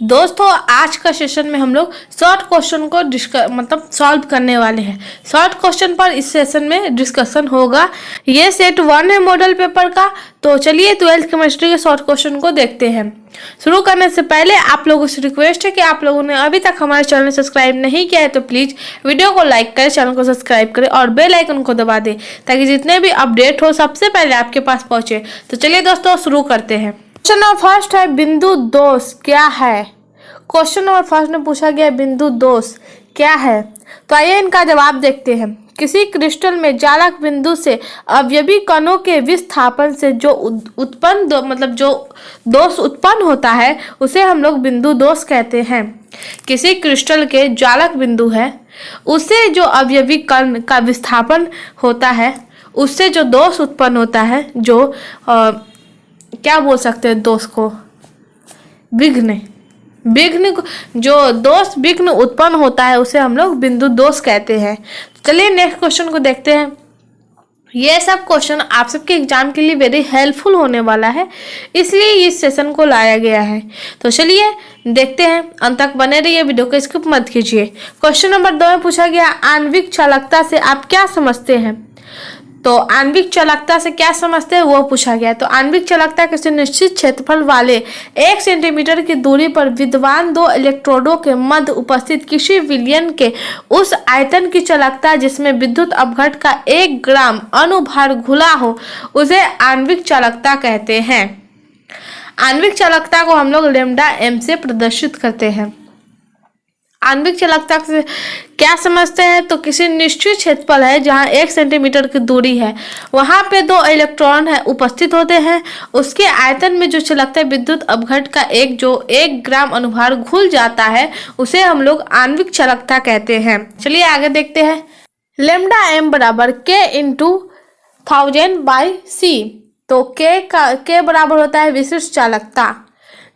दोस्तों आज का सेशन में हम लोग शॉर्ट क्वेश्चन को सॉल्व करने वाले हैं। शॉर्ट क्वेश्चन पर इस सेशन में डिस्कशन होगा। ये सेट 1 है मॉडल पेपर का। तो चलिए 12th केमिस्ट्री के शॉर्ट क्वेश्चन को देखते हैं। शुरू करने से पहले आप लोगों से रिक्वेस्ट है कि आप लोगों ने अभी तक हमारे चैनल सब्सक्राइब नहीं किया है तो प्लीज़ वीडियो को लाइक करें, चैनल को सब्सक्राइब करें और बेल आइकन को दबा दें ताकि जितने भी अपडेट हो सबसे पहले आपके पास पहुंचे। तो चलिए दोस्तों शुरू करते हैं। क्वेश्चन नंबर फर्स्ट है बिंदु दोष क्या है। क्वेश्चन नंबर फर्स्ट में पूछा गया बिंदु दोष क्या है। तो आइए इनका जवाब देखते हैं। किसी क्रिस्टल में जालक बिंदु से अवयवी कणों के विस्थापन से जो दोष उत्पन्न होता है उसे हम लोग बिंदु दोष कहते हैं। किसी क्रिस्टल के जालक बिंदु है उससे जो अवयवी कण का विस्थापन होता है उससे जो दोष उत्पन्न होता है, जो क्या बोल सकते हैं दोष को, विघ्न जो दोष विघ्न उत्पन्न होता है उसे हम लोग बिंदु दोष कहते हैं। चलिए नेक्स्ट क्वेश्चन को देखते हैं। ये सब क्वेश्चन आप सबके एग्जाम के लिए वेरी हेल्पफुल होने वाला है, इसलिए इस सेशन को लाया गया है। तो चलिए देखते हैं, अंत तक बने रहिए, वीडियो को स्किप मत कीजिए। क्वेश्चन नंबर 2 में पूछा गया आणविक चालकता से आप क्या समझते हैं। तो आणविक चालकता से क्या समझते हैं वो पूछा गया। तो आणविक चालकता किसी निश्चित क्षेत्रफल वाले 1 सेंटीमीटर की दूरी पर विद्यमान 2 इलेक्ट्रोडों के मध्य उपस्थित किसी विलयन के उस आयतन की चालकता जिसमें विद्युत अपघट का 1 ग्राम अणुभार घुला हो उसे आणविक चालकता कहते हैं। आणविक चालकता को हम लोग लैम्डा m से प्रदर्शित करते हैं। आणविक चालकता से क्या समझते हैं। तो किसी निश्चित क्षेत्रफल है जहां 1 सेंटीमीटर की दूरी है, वहां पे 2 इलेक्ट्रॉन है उपस्थित होते हैं, उसके आयतन में जो चालकता है विद्युत अपघट का 1 ग्राम अणुभार घुल जाता है उसे हम लोग आणविक चालकता कहते हैं। चलिए आगे देखते हैं। लैम्डा m बराबर k × 1000/c। तो k बराबर होता है विशिष्ट चालकता,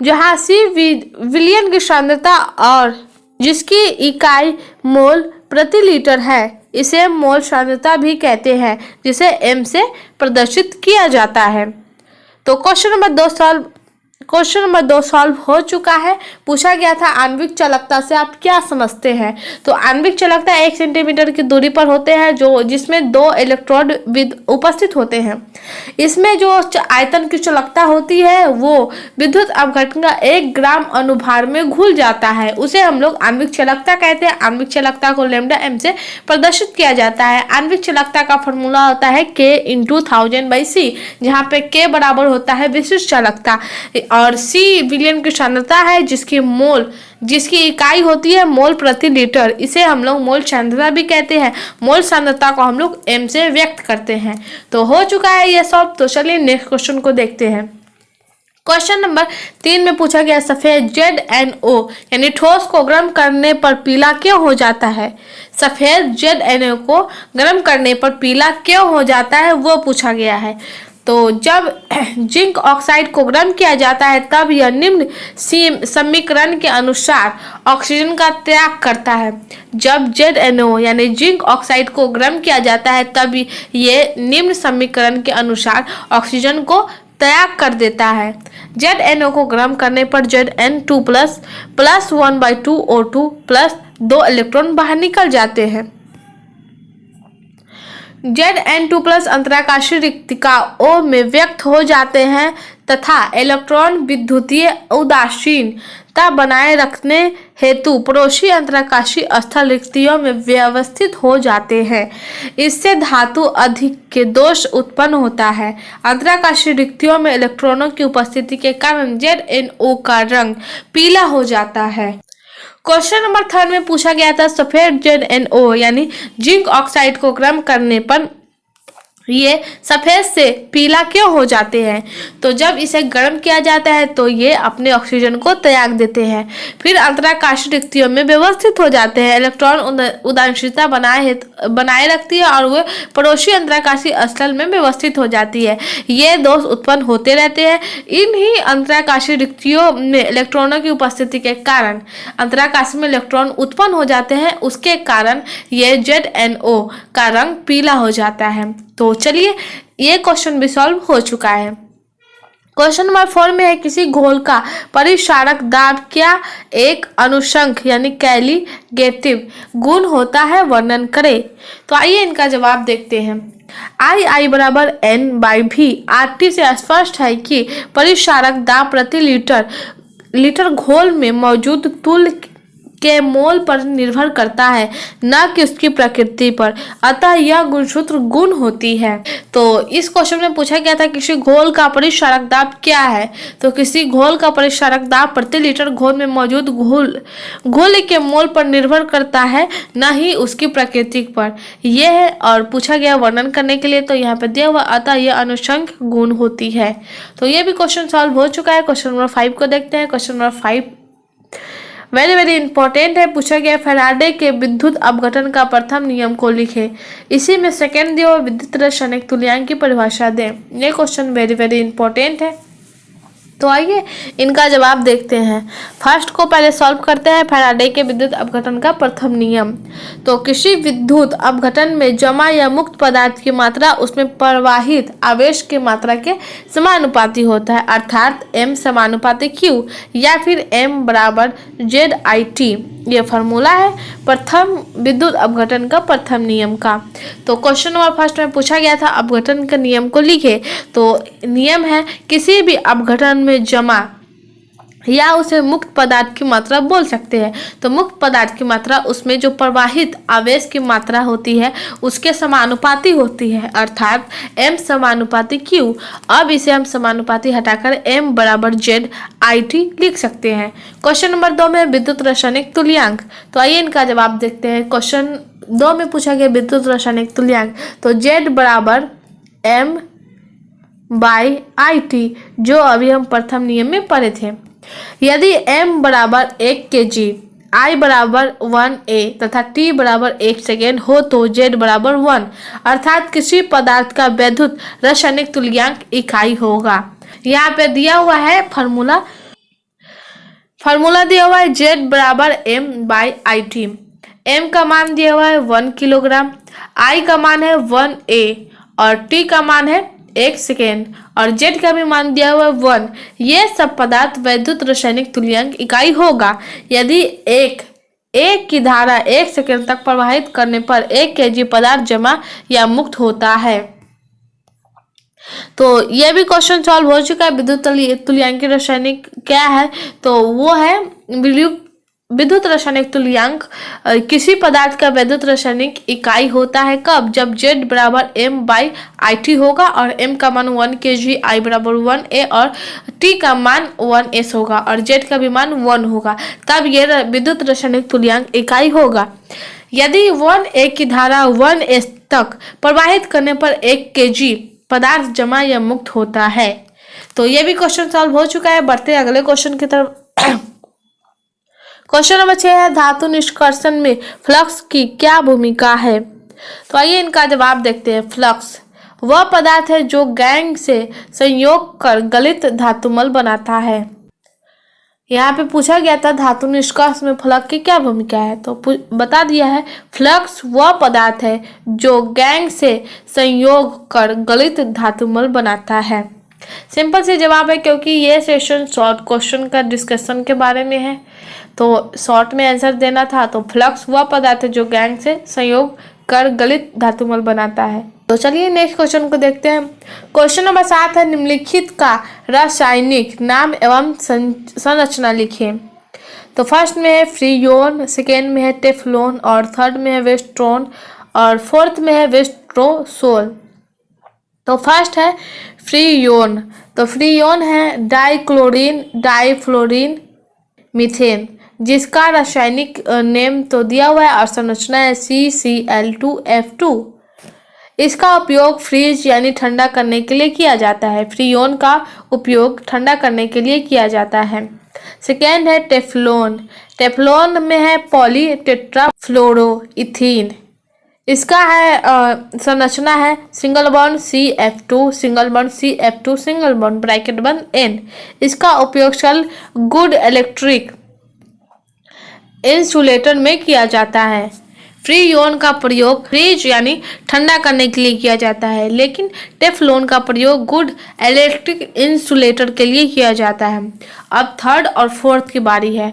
जहाँ c विलयन की सांद्रता और जिसकी इकाई मोल प्रति लीटर है इसे मोल सांद्रता भी कहते हैं, जिसे m से प्रदर्शित किया जाता है। तो क्वेश्चन नंबर 2 सॉल्व हो चुका है। पूछा गया था आणविक चालकता से आप क्या समझते हैं। तो आणविक चालकता 1 सेंटीमीटर की दूरी पर होते हैं जिसमें 2 इलेक्ट्रोड उपस्थित होते हैं। इसमें जो आयतन की चालकता होती है वो विद्युत अपघटन का 1 ग्राम अणुभार में घुल जाता है, उसे हम लोग आणविक चालकता कहते हैं। आणविक चालकता को लैम्डा m से प्रदर्शित किया जाता है। आणविक चालकता का फॉर्मूला होता है k × 1000/c, जहाँ पे k बराबर होता है विशिष्ट चालकता और c विलयन की सांद्रता है जिसकी इकाई होती है मोल प्रति लीटर, इसे हम लोग मोल सांद्रता भी कहते हैं। मोल सांद्रता को हम लोग m से व्यक्त करते हैं। तो हो चुका है ये सब। तो चलिए नेक्स्ट क्वेश्चन को देखते हैं। क्वेश्चन नंबर 3 में पूछा गया सफेद ZNO यानी ठोस को गर्म करने पर पीला क्यों हो जाता है। सफेद ZNO को गर्म करने पर पीला क्यों हो जाता है वो पूछा गया है। तो जब जिंक ऑक्साइड को गर्म किया जाता है तब यह निम्न समीकरण के अनुसार ऑक्सीजन का त्याग करता है। जब ZNO यानी जिंक ऑक्साइड को गर्म किया जाता है तब ये निम्न समीकरण के अनुसार ऑक्सीजन को त्याग कर देता है। ZNO को गर्म करने पर Zn2 + 1/2 O2 + 2 इलेक्ट्रॉन बाहर निकल जाते हैं। Zn2+ अंतराकाशीय रिक्तिका O में व्यक्त हो जाते हैं तथा इलेक्ट्रॉन विद्युतीय उदासीनता बनाए रखने हेतु पड़ोसी अंतराकाशीय स्थल रिक्तियों में व्यवस्थित हो जाते हैं। इससे धातु अधिक के दोष उत्पन्न होता है। अंतराकाशीय रिक्तियों में इलेक्ट्रॉनों की उपस्थिति के कारण ZNO का रंग पीला हो जाता है। क्वेश्चन नंबर 3 में पूछा गया था सफेद ZNO यानी जिंक ऑक्साइड को गर्म करने पर ये सफेद से पीला क्यों हो जाते हैं। तो जब इसे गर्म किया जाता है तो ये अपने ऑक्सीजन को त्याग देते हैं, फिर अंतराकाशीय रिक्तियों में व्यवस्थित हो जाते हैं। इलेक्ट्रॉन उदासीनता बनाए रखती है और वो पड़ोसी अंतराकाशीय स्थल में व्यवस्थित हो जाती है। ये दोष उत्पन्न होते रहते हैं। इन्हीं अंतराकाशीय रिक्तियों में इलेक्ट्रॉनों की उपस्थिति के कारण अंतराकाश में इलेक्ट्रॉन उत्पन्न हो जाते हैं, उसके कारण ये ZNO का रंग पीला हो जाता है। तो चलिए ये क्वेश्चन भी सॉल्व हो चुका है। क्वेश्चन नंबर 4 में है किसी घोल का परिक्षारक दाब क्या एक अनुषंग यानी कैलिगेटिव गुण होता है, वर्णन करें। तो आइए इनका जवाब देखते हैं। आई बराबर N/V RT से स्पष्ट है कि परिक्षारक दाब प्रति लीटर घोल में मौजूद तुल्य के मोल पर निर्भर करता है, न कि उसकी प्रकृति पर, अतः यह गुणसूत्र गुण होती है। तो इस क्वेश्चन में पूछा गया था किसी घोल का परिक्षारक दाब क्या है। तो किसी घोल का परिक्षारक दाब प्रति लीटर घोल में मौजूद घोल के मोल पर निर्भर करता है, न ही उसकी प्रकृति पर। यह है और पूछा गया वर्णन करने के लिए, तो यहाँ पे दिया हुआ अतः यह अनुषंग गुण होती है। तो ये भी क्वेश्चन सॉल्व हो चुका है। क्वेश्चन नंबर 5 को देखते हैं। क्वेश्चन नंबर 5 वेरी इंपॉर्टेंट है। पूछा गया फैराडे के विद्युत अपघटन का प्रथम नियम को लिखे। इसी में सेकंड दिया हुआ विद्युत रासायनिक तुल्यांक की परिभाषा दें। ये क्वेश्चन वेरी इंपॉर्टेंट है। तो आइए इनका जवाब देखते हैं। फर्स्ट को पहले सॉल्व करते हैं। फैराडे के विद्युत अपघटन का प्रथम नियम। तो किसी विद्युत अपघटन में जमा या मुक्त पदार्थ की मात्रा उसमें प्रवाहित आवेश की मात्रा के समानुपाती होता है, अर्थात M समानुपाती Q या फिर M बराबर ZIT। ये फार्मूला है प्रथम विद्युत अपघटन का प्रथम नियम का। तो क्वेश्चन नंबर फर्स्ट में पूछा गया था अपघटन के नियम को लिखे। तो नियम है किसी भी अपघटन में जमा या उसे मुक्त पदार्थ की मात्रा बोल सकते हैं। तो मुक्त पदार्थ की मात्रा उसमें जो प्रवाहित आवेश की मात्रा होती है उसके समानुपाती होती है, अर्थात M समानुपाती Q। अब इसे हम समानुपाती हटाकर M बराबर ZIT लिख सकते हैं। क्वेश्चन नंबर 2 में विद्युत रासायनिक तुल्यांक। तो आइए इनका जवाब देखते हैं। क्वेश्चन 2 में पूछा गया विद्युत रासायनिक तुल्यांक। तो Z बराबर M/IT, जो अभी हम प्रथम नियम में पढ़े थे। यदि M बराबर 1 kg, I बराबर 1A तथा T बराबर 1 सेकेंड हो तो Z बराबर 1, अर्थात किसी पदार्थ का वैद्युत रासायनिक तुल्यांक इकाई होगा। यहाँ पे दिया हुआ है फार्मूला दिया हुआ है Z बराबर M/IT। M का मान दिया हुआ है 1 किलोग्राम, I का मान है 1A और T का मान है 1 सेकेंड और Z का भी मान दिया हुआ 1। ये सब पदार्थ वैद्युत रासायनिक तुल्यांक इकाई होगा यदि एक की धारा 1 सेकेंड तक प्रवाहित करने पर 1 kg पदार्थ जमा या मुक्त होता है। तो ये भी क्वेश्चन सॉल्व हो चुका है। विद्युत तुल्यांक रासायनिक क्या है, तो वो है विद्युत रासायनिक तुल्यांक किसी पदार्थ का वैद्युत रासायनिक इकाई होता है कब, जब Z बराबर M/IT होगा और M का मान 1 kg, I बराबर 1A और T का मान 1S होगा और Z का भी मान 1 होगा, तब ये विद्युत रासायनिक तुल्यांक इकाई होगा। यदि 1A की धारा 1S तक प्रवाहित करने पर 1 kg पदार्थ जमा या मुक्त होता है। तो ये भी क्वेश्चन सॉल्व हो चुका है। बढ़ते हैं अगले क्वेश्चन की तरफ। क्वेश्चन नंबर 6 है धातु निष्कर्षण में फ्लक्स की क्या भूमिका है। तो आइए इनका जवाब देखते हैं। फ्लक्स वह पदार्थ है जो गैंग से संयोग कर गलित धातुमल बनाता है। यहाँ पे पूछा गया था धातु निष्कर्ष में फ्लक्स की क्या भूमिका है, तो बता दिया है फ्लक्स वह पदार्थ है जो गैंग से संयोग कर गलित धातुमल बनाता है। सिंपल से जवाब है, क्योंकि ये सेशन शॉर्ट क्वेश्चन का डिस्कशन के बारे में है तो शॉर्ट में आंसर देना था। तो फ्लक्स वह पदार्थ है जो गैंग से संयोग कर गलित धातुमल बनाता है। तो चलिए नेक्स्ट क्वेश्चन को देखते हैं। क्वेश्चन नंबर 7 है निम्नलिखित का रासायनिक नाम एवं संरचना लिखें। तो फर्स्ट में है फ्रीयोन, सेकेंड में है टेफ्लॉन और थर्ड में है वेस्ट्रोन और फोर्थ में है वेस्ट्रोसोल। तो फर्स्ट है फ्रीयोन। तो फ्रीयोन है डाइक्लोरीन डाइफ्लोरीन मीथेन, जिसका रासायनिक नेम तो दिया हुआ है और संरचना है CCl2F2। इसका उपयोग फ्रीज यानी ठंडा करने के लिए किया जाता है। फ्रीयोन का उपयोग ठंडा करने के लिए किया जाता है। सेकेंड है टेफ्लॉन। टेफ्लॉन में है पॉलीटेट्राफ्लोरोइथीन। इसका है संरचना है single bond CF2 single bond CF2 single bond bracket बंद N। इसका उपयोग सल गुड इलेक्ट्रिक इंसुलेटर में किया जाता है। फ्रीयोन का प्रयोग फ्रीज यानी ठंडा करने के लिए किया जाता है, लेकिन टेफ्लॉन का प्रयोग गुड इलेक्ट्रिक इंसुलेटर के लिए किया जाता है। अब थर्ड और फोर्थ की बारी है।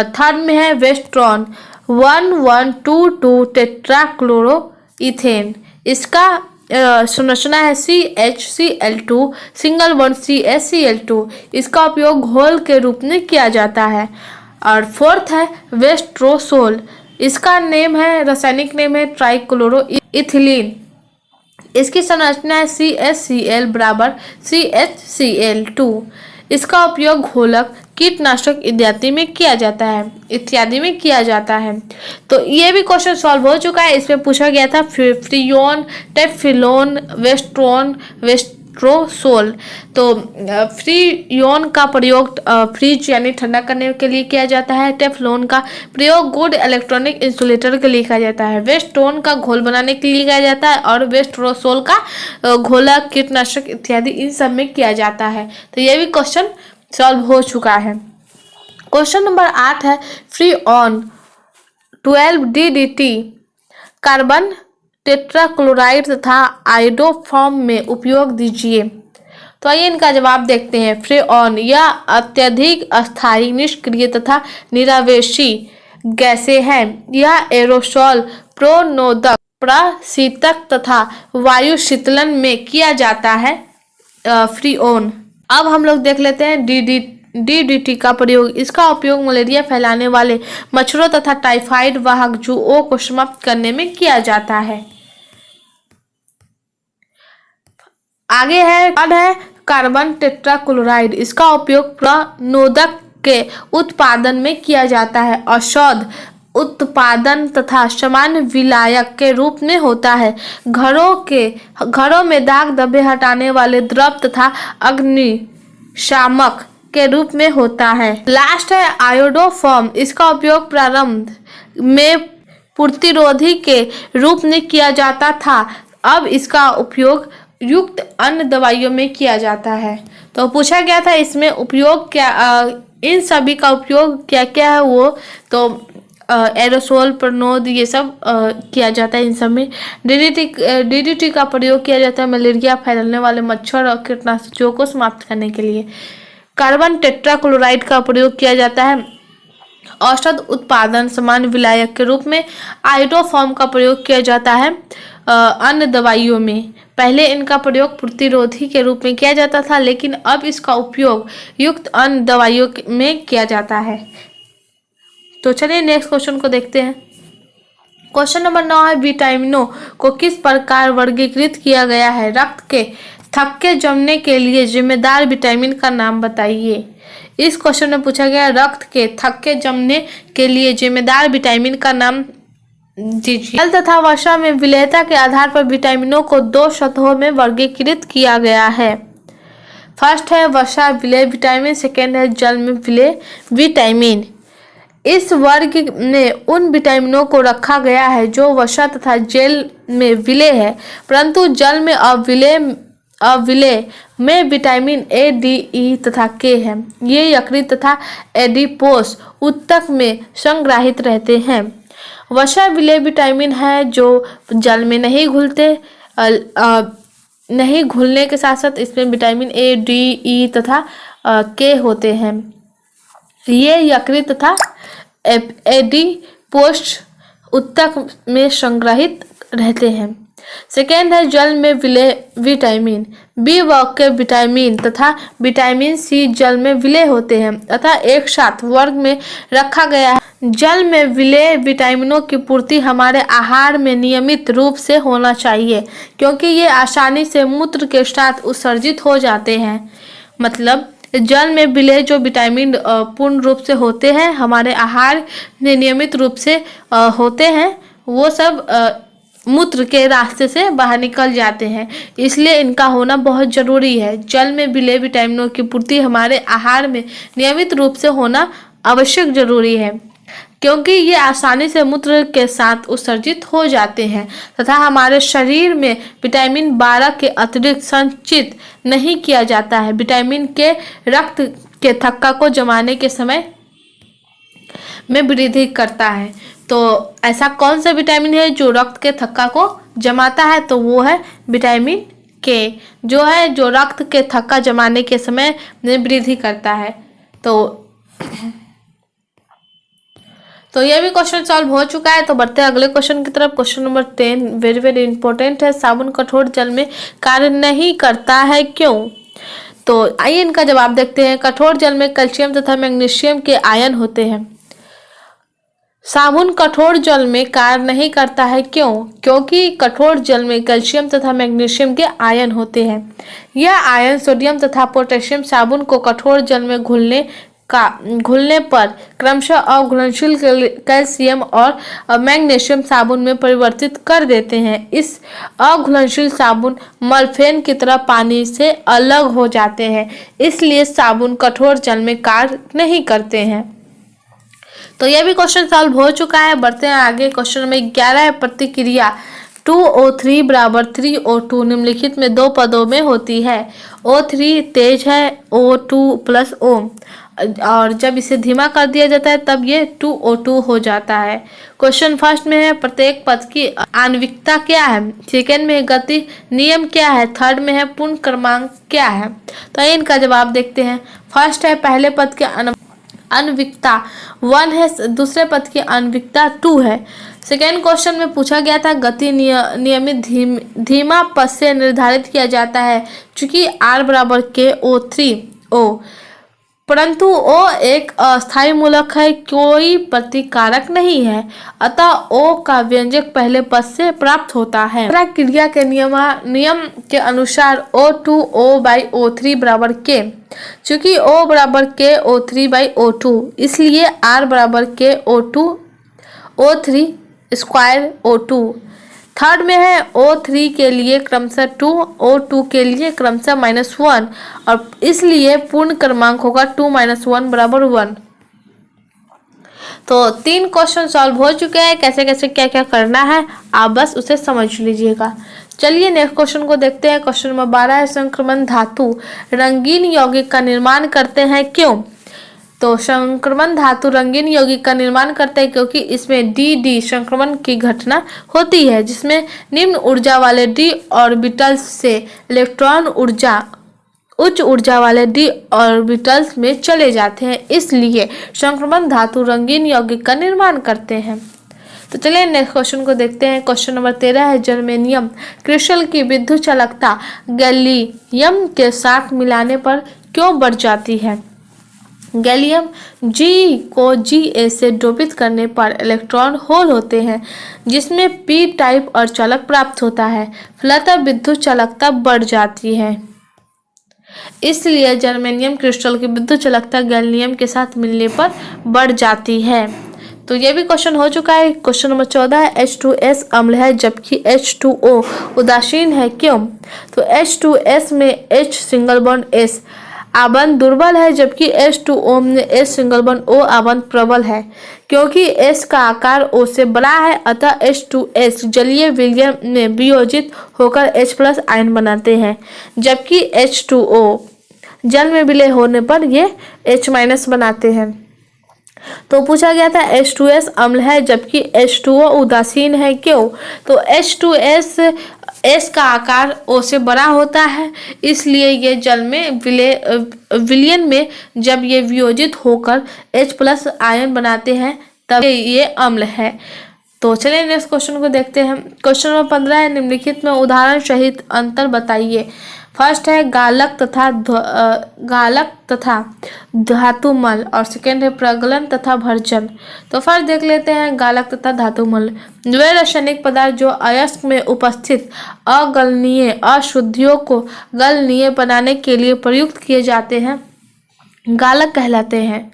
थर्ड में है वेस्ट्रॉन 1122 टेट्राक्लोरो इथेन। इसका संरचना है CHCl2 सिंगल बॉन्ड CHCl2। इसका उपयोग घोल के रूप में किया जाता है। और फोर्थ है वेस्ट्रोसोल। इसका नेम है, रासायनिक नेम है ट्राइक्लोरो इथिलीन। इसकी संरचना है CHCl बराबर CHCl2। इसका उपयोग घोलक, कीटनाशक इत्यादि में किया जाता है। तो ये भी क्वेश्चन सॉल्व हो चुका है। इसमें पूछा गया था फ्रीयोन, टेफ्लॉन, वेस्ट्रॉन, वेस्ट्रोसोल। तो फ्रीयोन का प्रयोग फ्रीज यानी ठंडा करने के लिए किया जाता है। टेफ्लॉन का प्रयोग गुड इलेक्ट्रॉनिक इंसुलेटर के लिए किया जाता है। वेस्ट्रॉन का घोल बनाने के लिए किया जाता है और वेस्ट्रोसोल का घोला, कीटनाशक इत्यादि इन सब में किया जाता है। तो ये भी क्वेश्चन सॉल्व हो चुका है। क्वेश्चन नंबर 8 है फ्रीऑन 12DDT कार्बन टेट्राक्लोराइड तथा आयोडोफॉर्म में उपयोग दीजिए। तो आइए इनका जवाब देखते हैं। फ्रीऑन यह अत्यधिक अस्थायी, निष्क्रिय तथा निरावेशी गैसें हैं। यह एरोसोल, प्रोनोदक, प्रशीतक तथा वायु शीतलन में किया जाता है। फ्रीऑन। अब हम लोग देख लेते हैं DDT का प्रयोग। इसका उपयोग मलेरिया फैलाने वाले मच्छरों तथा टाइफाइड वाहक जुओं को समाप्त करने में किया जाता है। आगे है कार्बन टेट्राक्लोराइड। इसका उपयोग प्रोनोदक के उत्पादन में किया जाता है। औषध उत्पादन तथा सामान्य विलायक के रूप में होता है। घरों में दाग धब्बे हटाने वाले द्रव तथा अग्निशामक के रूप में होता है। लास्ट है आयोडोफॉर्म। इसका उपयोग प्रारंभ में प्रतिरोधी के रूप में किया जाता था। अब इसका उपयोग युक्त अन्य दवाइयों में किया जाता है। तो पूछा गया था इसमें उपयोग क्या, इन सभी का उपयोग क्या क्या है वो। तो एरोसोल, प्रोनोद ये सब किया जाता है। इन सब में DDT का प्रयोग किया जाता है मलेरिया फैलाने वाले मच्छर और कीटनाशकों को समाप्त करने के लिए। कार्बन टेट्राक्लोराइड का प्रयोग किया जाता है औषध उत्पादन, सामान्य विलायक के रूप में। आयोडोफॉर्म का प्रयोग किया जाता है अन्य दवाइयों में। पहले इनका प्रयोग प्रतिरोधी के रूप में किया जाता था, लेकिन अब इसका उपयोग युक्त अन्य दवाइयों में किया जाता है। तो चलिए नेक्स्ट क्वेश्चन को देखते हैं। क्वेश्चन नंबर 9 है विटामिनों को किस प्रकार वर्गीकृत किया गया है। रक्त के थक्के जमने के लिए जिम्मेदार विटामिन का नाम बताइए। इस क्वेश्चन में पूछा गया रक्त के थक्के जमने के लिए जिम्मेदार विटामिन का नाम दीजिए। जल तथा वसा में विलेयता के आधार पर विटामिनों को 2 सतहों में वर्गीकृत किया गया है। फर्स्ट है वसा विलेय विटामिन, सेकेंड है जल में विलेय विटामिन। इस वर्ग में उन विटामिनों को रखा गया है जो वसा तथा जेल में विलेय है, परंतु जल में अविलेय में विटामिन A, D, E तथा K है। ये यकृत तथा एडिपोस ऊतक में संग्रहित रहते हैं। वसा विलेय विटामिन है जो जल में नहीं घुलते, नहीं घुलने के साथ साथ इसमें विटामिन A, D, E तथा K होते हैं। ये यकृत तथा एडिपोस ऊतक में संग्रहित रहते हैं। सेकेंड है जल में विलेय विटामिन। बी वर्ग के विटामिन तथा विटामिन C जल में विलेय होते हैं तथा एक साथ वर्ग में रखा गया है। जल में विलेय विटामिनों की पूर्ति हमारे आहार में नियमित रूप से होना चाहिए, क्योंकि ये आसानी से मूत्र के साथ उत्सर्जित हो जाते हैं। मतलब जल में विलेय जो विटामिन पूर्ण रूप से होते हैं, हमारे आहार में नियमित रूप से होते हैं, वो सब मूत्र के रास्ते से बाहर निकल जाते हैं, इसलिए इनका होना बहुत जरूरी है। जल में विलेय विटामिनों की पूर्ति हमारे आहार में नियमित रूप से होना आवश्यक जरूरी है, क्योंकि ये आसानी से मूत्र के साथ उत्सर्जित हो जाते हैं तथा हमारे शरीर में विटामिन 12 के अतिरिक्त संचित नहीं किया जाता है। विटामिन के रक्त के थक्का को जमाने के समय में वृद्धि करता है। तो तो ऐसा कौन सा विटामिन है जो रक्त के थक्का को जमाता है? तो वो है विटामिन के, जो है जो रक्त के थक्का जमाने के समय में वृद्धि करता है। तो ये भी क्वेश्चन सॉल्व हो चुका है। तो बढ़ते हैं अगले क्वेश्चन की तरफ। Question number 10 very very important है। साबुन कठोर जल में कार्य नहीं करता है, क्यों? तो आइए इनका जवाब देखते हैं। कठोर जल में कैल्शियम तथा मैग्नीशियम के आयन होते हैं। साबुन कठोर जल में कार्य नहीं करता है, क्यों? क्योंकि कठोर जल में कैल्शियम तथा मैग्नीशियम के आयन होते हैं। यह आयन सोडियम तथा पोटेशियम साबुन को कठोर जल में घुलने पर क्रमशः अघुलनशील कैल्शियम और मैग्नीशियम साबुन में परिवर्तित कर देते हैं। इस अघुलनशील साबुन मलफेन की तरह पानी से अलग हो जाते हैं, इसलिए साबुन कठोर जल में कार्य नहीं करते हैं। तो यह भी क्वेश्चन सॉल्व हो चुका है। बढ़ते हैं आगे। क्वेश्चन नंबर 11 है। प्रतिक्रिया 2O3 बराबर 3O2 निम्नलिखित में दो पदों में होती है। O3 तेज है, O2 प्लस O, और जब इसे धीमा कर दिया जाता है तब ये 2O2 हो जाता है। क्वेश्चन फर्स्ट में है प्रत्येक पद की आणविकता क्या है, सेकेंड में है गति नियम क्या है, थर्ड में है पूर्ण क्रमांक क्या है। तो इनका जवाब देखते हैं। फर्स्ट है पहले पद के आणविकता 1 है, दूसरे पद की आणविकता 2 है। सेकेंड क्वेश्चन में पूछा गया था गति नियमित धीमा पद से निर्धारित किया जाता है, चूंकि R बराबर KO3O, परंतु O एक अस्थायी मूलक है, कोई प्रतिकारक नहीं है, अतः O का व्यंजक पहले पद से प्राप्त होता है। क्रिया के नियम के अनुसार O2O/O3 बराबर K, चूंकि O बराबर KO3/O2 इसलिए R बराबर KO2O3 स्क्वायर O2। थर्ड में है O3 के लिए क्रमशः 2, O2 के लिए क्रमशः -1, और इसलिए पूर्ण क्रमांक होगा 2 - 1 बराबर 1। तो 3 क्वेश्चन सॉल्व हो चुके हैं। कैसे कैसे क्या क्या करना है आप बस उसे समझ लीजिएगा। चलिए नेक्स्ट क्वेश्चन को देखते हैं। क्वेश्चन नंबर 12 है संक्रमण धातु रंगीन यौगिक का निर्माण करते हैं, क्यों? तो संक्रमण धातु रंगीन यौगिक का निर्माण करते हैं क्योंकि इसमें डी संक्रमण की घटना होती है, जिसमें निम्न ऊर्जा वाले d ऑर्बिटल्स से इलेक्ट्रॉन उच्च ऊर्जा वाले d ऑर्बिटल्स में चले जाते हैं, इसलिए संक्रमण धातु रंगीन यौगिक का निर्माण करते हैं। तो चलिए नेक्स्ट क्वेश्चन को देखते हैं। क्वेश्चन नंबर 13 है जर्मेनियम क्रिस्टल की विद्युत चालकता गैलियम के साथ मिलाने पर क्यों बढ़ जाती है? गैलियम G को Ga से डोपित करने पर इलेक्ट्रॉन होल होते हैं, जिसमें p टाइप और चालक प्राप्त होता है, फलतः विद्युत चालकता बढ़ जाती है। इसलिए जर्मेनियम क्रिस्टल की विद्युत चालकता गैलियम के साथ मिलने पर बढ़ जाती है। तो ये भी क्वेश्चन हो चुका है। क्वेश्चन नंबर 14 है H2S अम्ल है जबकि H2O उदासीन है, क्यों? तो H2S में H सिंगल बॉन्ड S आबंध दुर्बल है, जबकि H2O में S सिंगल बॉन्ड O आबंध प्रबल है। क्योंकि S का आकार O से बड़ा है, अतः H2S जलीय विलयन में वियोजित होकर H+ आयन बनाते हैं, जबकि H2O जल में विलय होने पर ये H- बनाते हैं। तो पूछा गया था H2S अम्ल है जबकि H2O उदासीन है, क्यों? तो H2S S का आकार O से बड़ा होता है, इसलिए ये जल में विलयन में जब ये वियोजित होकर H+ आयन बनाते हैं तब ये अम्ल है। तो चलिए नेक्स्ट क्वेश्चन को देखते हैं। क्वेश्चन नंबर 15 है निम्नलिखित में उदाहरण सहित अंतर बताइए। फर्स्ट है गालक तथा धातुमल, और सेकेंड है प्रगलन तथा भर्जन। तो फर्स्ट देख लेते हैं गालक तथा धातुमल। वे रासायनिक पदार्थ जो अयस्क में उपस्थित अगलनीय अशुद्धियों को गलनीय बनाने के लिए प्रयुक्त किए जाते हैं गालक कहलाते हैं।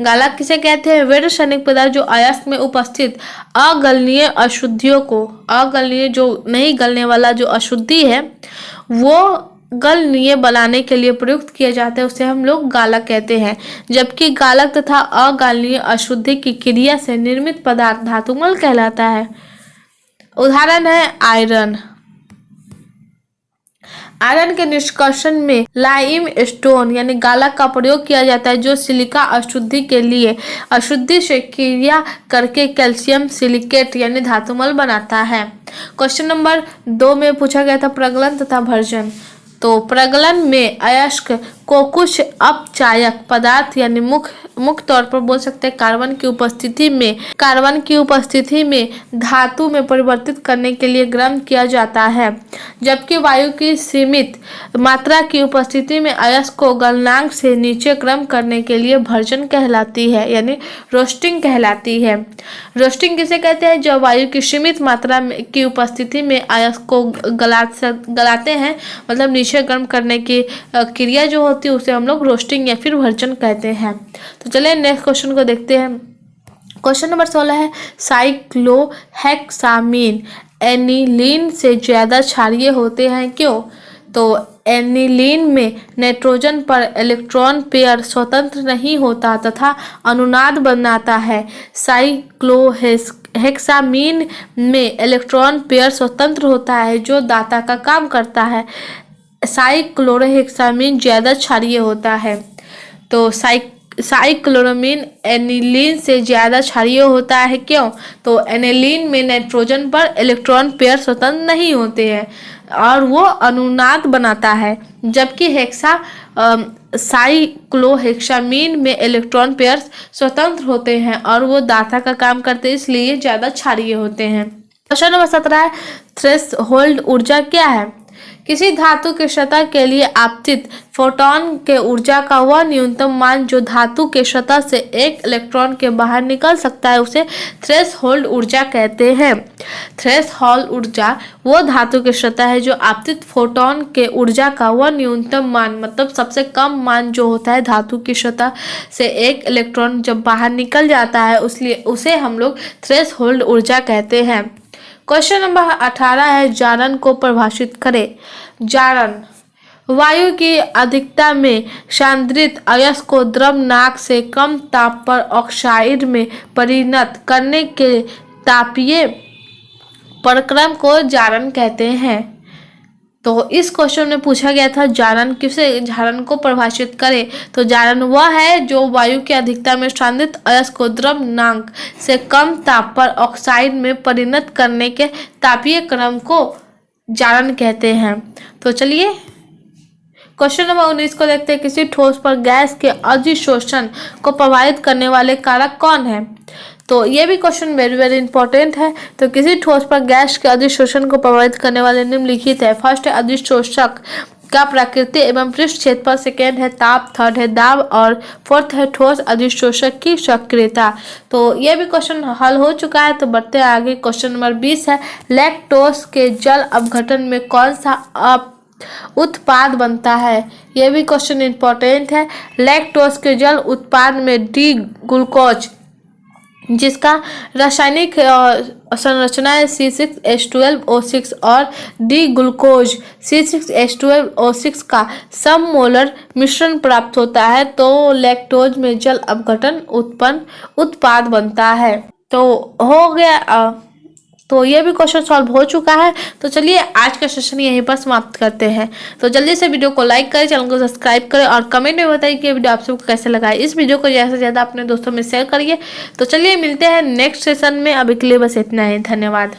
गालक किसे कहते हैं? वे रासायनिक पदार्थ जो अयस्क में उपस्थित अगलनीय अशुद्धियों को, अगलनीय जो नहीं गलने वाला जो अशुद्धि है वो गलनीय बनाने के लिए प्रयुक्त किए जाते हैं, उसे हम लोग गालक कहते हैं। जबकि गालक तथा अगालनीय अशुद्धि की क्रिया से निर्मित पदार्थ धातुमल कहलाता है। उदाहरण है आयरन। आयरन के निष्कर्षण में लाइम स्टोन यानी गालक का प्रयोग किया जाता है, जो सिलिका अशुद्धि के लिए अशुद्धि से क्रिया करके कैल्शियम सिलिकेट यानी धातुमल बनाता है। क्वेश्चन नंबर 2 में पूछा गया था प्रगलन तथा भर्जन। तो प्रगलन में अयस्क को कुछ अपचायक पदार्थ यानी मुख्य तौर पर बोल सकते हैं कार्बन की उपस्थिति में धातु में परिवर्तित करने के लिए गर्म किया जाता है, जबकि वायु की सीमित मात्रा की उपस्थिति में अयस्क को गलनांक से नीचे गर्म करने के लिए भर्जन कहलाती है यानी रोस्टिंग कहलाती है। रोस्टिंग किसे कहते हैं? जब वायु की सीमित मात्रा की उपस्थिति में अयस्क को गलाते हैं, मतलब नीचे गर्म करने की क्रिया जो होती है उसे हम लोग रोस्टिंग या फिर भर्जन कहते हैं। तो चलिए नेक्स्ट क्वेश्चन को देखते हैं। क्वेश्चन नंबर 16 है साइक्लोहेक्सामीन एनिलीन से ज्यादा क्षारीय होते हैं, क्यों? तो एनिलीन में नाइट्रोजन पर इलेक्ट्रॉन पेयर स्वतंत्र नहीं होता तथा अनुनाद बनाता है। साइक्लोहेक्सामीन में इलेक्ट्रॉन पेयर स्वतंत्र होता है जो दाता का काम करता है। साइक्लोहेक्सामीन ज्यादा क्षारीय होता है। तो साइक्लोरामीन एनिलीन से ज्यादा क्षारीय होता है, क्यों? तो एनिलीन में नाइट्रोजन पर इलेक्ट्रॉन पेयर स्वतंत्र नहीं होते हैं और वो अनुनाद बनाता है, जबकि साइक्लोहेक्सामीन में इलेक्ट्रॉन पेयर स्वतंत्र होते हैं और वो दाता का काम करते हैं, इसलिए ज्यादा क्षारीय होते हैं। क्वेश्चन नंबर 17 है थ्रेशोल्ड ऊर्जा क्या है? किसी धातु के सतह के लिए आपतित फोटॉन के ऊर्जा का वह न्यूनतम मान जो धातु के सतह से एक इलेक्ट्रॉन के बाहर निकल सकता है उसे थ्रेशोल्ड ऊर्जा कहते हैं। थ्रेशोल्ड ऊर्जा वो धातु के सतह है जो आपतित फोटॉन के ऊर्जा का वह न्यूनतम मान, मतलब सबसे कम मान जो होता है धातु की सतह से एक इलेक्ट्रॉन जब बाहर निकल जाता है, उसलिए उसे हम लोग थ्रेशोल्ड ऊर्जा कहते हैं। क्वेश्चन नंबर 18 है जारण को परिभाषित करें। जारण वायु की अधिकता में सांद्रित अयस्क को द्रव्यनाक से कम ताप पर ऑक्साइड में परिणत करने के तापीय प्रक्रम को जारण कहते हैं। तो इस क्वेश्चन में पूछा गया था जारण को परिभाषित करें। तो जारण वह है जो वायु की अधिकता में सांद्रित अयस्क को द्रव्यनाक से कम ताप पर ऑक्साइड में परिणत करने के तापीय क्रम को जारण कहते हैं। तो चलिए क्वेश्चन नंबर 19 को देखते हैं। किसी ठोस पर गैस के अधिशोषण को प्रभावित करने वाले कारक कौन है? तो ये भी क्वेश्चन वेरी वेरी इंपॉर्टेंट है। तो किसी ठोस पर गैस के अधिशोषण को प्रभावित करने वाले निम्नलिखित है। फर्स्ट है अधिशोषक का प्रकृति एवं पृष्ठ क्षेत्रफल, सेकेंड है ताप, थर्ड है दाब और फोर्थ है ठोस अधिशोषक की सक्रियता। तो ये भी क्वेश्चन हल हो चुका है। तो बढ़ते हैं आगे। क्वेश्चन नंबर 20 है लैक्टोज के जल अपघटन में कौन सा उत्पाद बनता है? यह भी क्वेश्चन इंपॉर्टेंट है। लैक्टोज के जल उत्पाद में डी ग्लूकोज जिसका रासायनिक संरचना है C6H12O6 और डी ग्लूकोज C6H12O6 का सममोलर मिश्रण प्राप्त होता है, तो लैक्टोज में जल अपघटन उत्पाद बनता है। तो हो गया। तो ये भी क्वेश्चन सॉल्व हो चुका है। तो चलिए आज का सेशन यहीं पर समाप्त करते हैं। तो जल्दी से वीडियो को लाइक करें, चैनल को सब्सक्राइब करें और कमेंट में बताइए कि ये वीडियो आप सबको कैसे लगा है। इस वीडियो को ज़्यादा से ज़्यादा अपने दोस्तों में शेयर करिए। तो चलिए मिलते हैं नेक्स्ट सेशन में। अभी के लिए बस इतना ही। धन्यवाद।